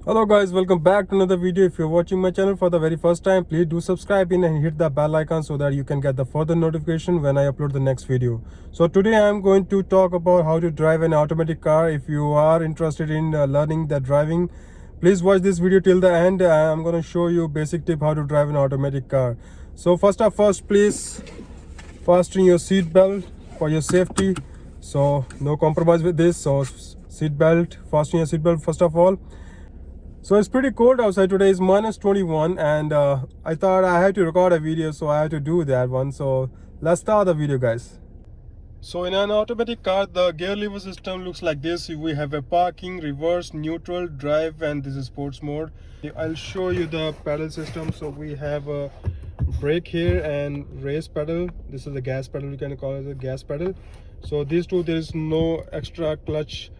Hello guys, welcome back to another video. If you're watching my channel for the very first time, please do subscribe in and hit the bell icon so that you can get the further notification when I upload the next video. So today I'm going to talk about how to drive an automatic car. If you are interested in learning the driving, please watch this video till the end. I'm going to show you basic tip how to drive an automatic car. So first, please fasten your seat belt for your safety. So no compromise with this. So seat belt, fasten your seat belt first of all. So it's pretty cold outside today. It's minus 21 and I thought I had to record a video, so I had to do that one. So let's start the video, guys. So in an automatic car, the gear lever system looks like this. We have a parking, reverse, neutral, drive, and this is sports mode. I'll show you the pedal system. So we have a brake here and race pedal. This is the gas pedal, we can call it a gas pedal. So these two, there is no extra clutch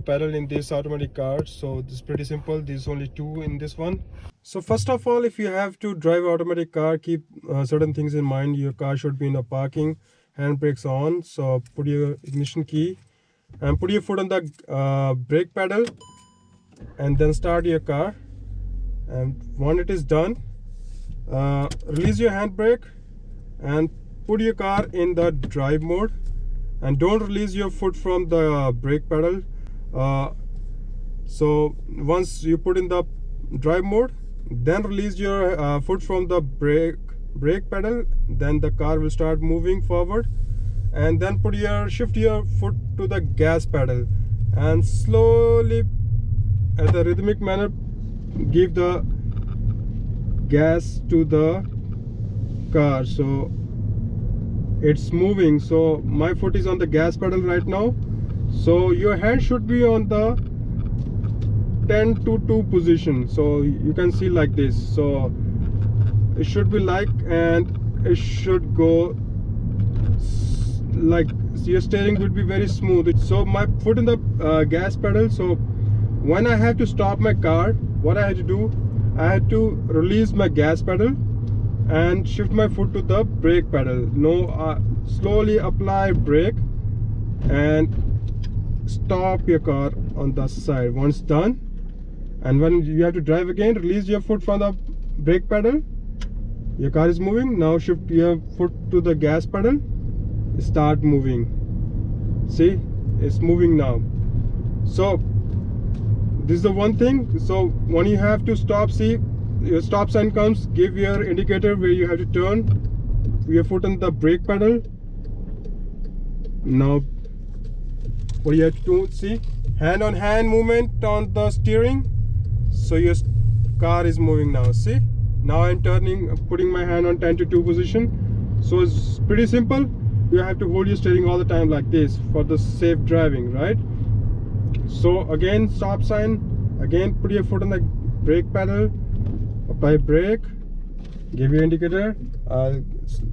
pedal in this automatic car. So this is pretty simple. There's only two in this one. So first of all, if you have to drive automatic car, keep certain things in mind. Your car should be in a parking, handbrakes on. So put your ignition key and put your foot on the brake pedal and then start your car. And when it is done, release your handbrake and put your car in the drive mode, and don't release your foot from the brake pedal. So once you put in the drive mode, then release your foot from the brake pedal, then the car will start moving forward. And then shift your foot to the gas pedal and slowly at the rhythmic manner give the gas to the car. So it's moving. So my foot is on the gas pedal right now. So your hand should be on the 10 to 2 position. So you can see like this. So it should be like, and it should go like, your steering will be very smooth. So my foot in the gas pedal. So when I have to stop my car, what I had to do, I had to release my gas pedal and shift my foot to the brake pedal. Slowly apply brake and stop your car on the side. Once done, and when you have to drive again, release your foot from the brake pedal. Your car is moving. Now shift your foot to the gas pedal, start moving. See, it's moving now. So this is the one thing. So when you have to stop, see your stop sign comes, give your indicator where you have to turn, your foot on the brake pedal. Now what you have to do, see, hand on hand movement on the steering. So your car is moving now. See, now I'm turning, putting my hand on 10 to 2 position. So it's pretty simple. You have to hold your steering all the time like this for the safe driving, right? So again, stop sign, again put your foot on the brake pedal, apply brake, give your indicator,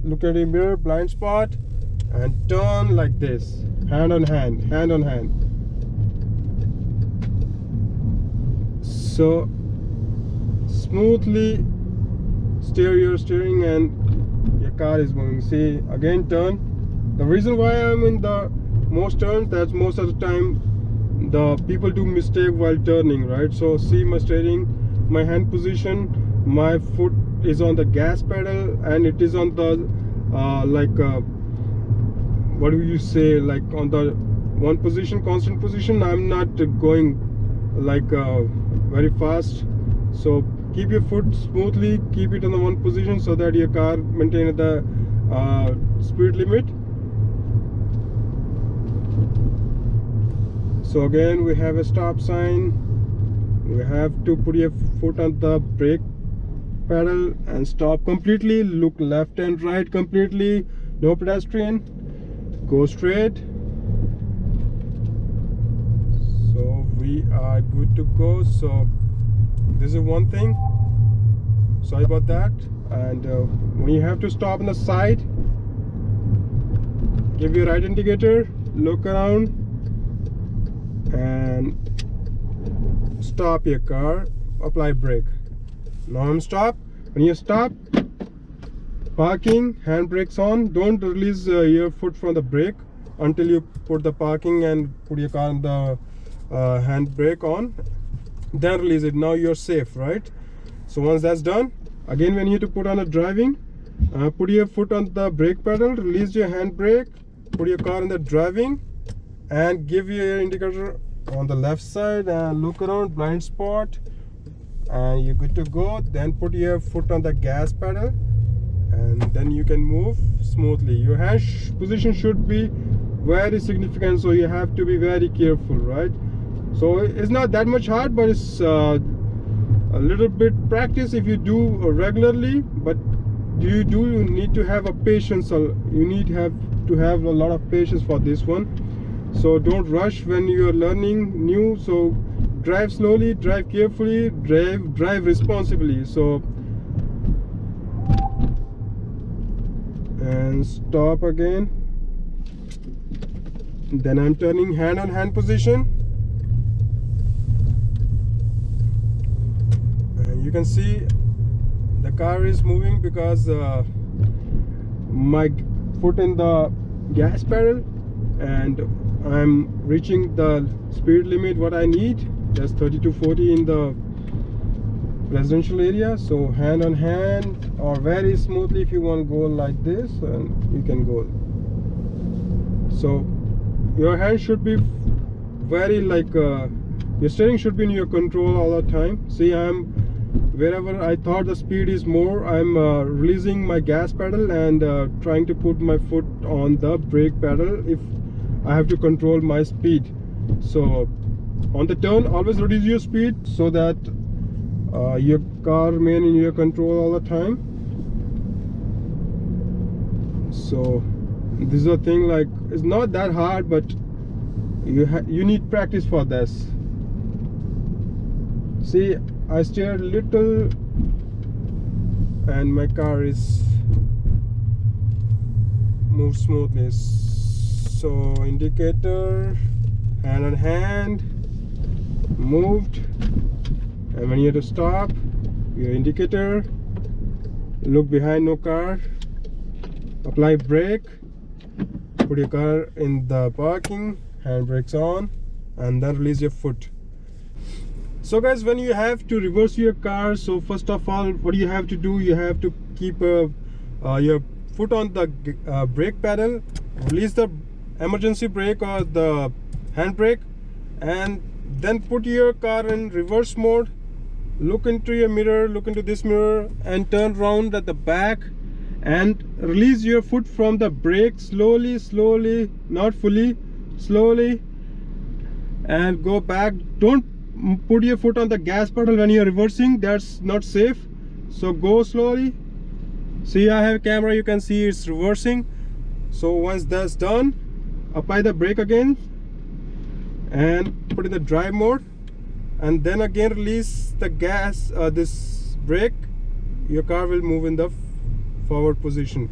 look at your mirror, blind spot, and turn like this, hand on hand, hand on hand. So smoothly steer your steering and your car is moving. See, again turn. The reason why I'm in the most turns, that's most of the time the people do mistake while turning, right? So see my steering, my hand position, my foot is on the gas pedal and it is on the what do you say, like on the one position, constant position. I'm not going like very fast. So keep your foot smoothly, keep it in the one position so that your car maintains the speed limit. So again, we have a stop sign. We have to put your foot on the brake pedal and stop completely. Look left and right completely. No pedestrian. Go straight. So we are good to go. So this is one thing. Sorry about that. And when you have to stop on the side, give your right indicator, look around, and stop your car, apply brake. Now I'm stop. When you stop, parking, handbrakes on, don't release your foot from the brake until you put the parking and put your car on the handbrake on. then release it. Now you're safe, right? So once that's done, again when you need to put on a driving, put your foot on the brake pedal, release your handbrake, put your car in the driving, and give your indicator on the left side and look around, blind spot, and you're good to go. Then put your foot on the gas pedal, and then you can move smoothly. Your hand position should be very significant, so you have to be very careful, right? So it's not that much hard, but it's a little bit practice if you do regularly. But you do need to have a patience, you need to have a lot of patience for this one. So don't rush when you are learning new. So drive slowly, drive carefully, drive responsibly. So, and stop again. Then I'm turning hand on hand position, and you can see the car is moving because my foot in the gas pedal, and I'm reaching the speed limit what I need. That's 30 to 40 in the residential area. So hand on hand, or very smoothly if you want to go like this, and you can go. So your hand should be very your steering should be in your control all the time. See, I'm wherever I thought the speed is more, I'm releasing my gas pedal and trying to put my foot on the brake pedal if I have to control my speed. So on the turn, always reduce your speed so that your car remain in your control all the time. So this is a thing, like, it's not that hard, but you need practice for this. See, I steer little and my car is move smoothly. So indicator, hand on hand, moved. And when you have to stop, your indicator, look behind, no car, apply brake, put your car in the parking, handbrakes on, and then release your foot. So guys, when you have to reverse your car, so first of all, what you have to do, you have to keep your foot on the brake pedal, release the emergency brake or the handbrake, and then put your car in reverse mode. Look into your mirror, look into this mirror, and turn around at the back and release your foot from the brake slowly, not fully, slowly, and go back. Don't put your foot on the gas pedal when you're reversing, that's not safe. So go slowly. See, I have a camera, you can see it's reversing. So once that's done, apply the brake again and put in the drive mode, and then again release the gas, this brake. Your car will move in the forward position.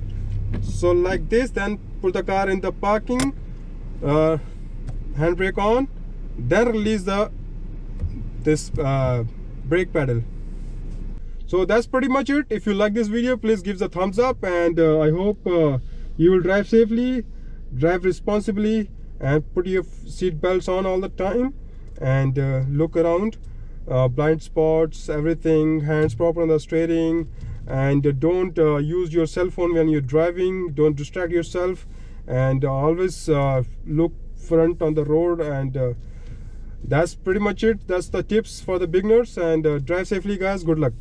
So like this, then put the car in the parking, handbrake on, then release this brake pedal. So that's pretty much it. If you like this video, please give the thumbs up, and I hope you will drive safely, drive responsibly, and put your seat belts on all the time, and look around, blind spots, everything, hands proper on the steering, and don't use your cell phone when you're driving. Don't distract yourself, and always look front on the road. And that's pretty much it. That's the tips for the beginners, and drive safely guys. Good luck.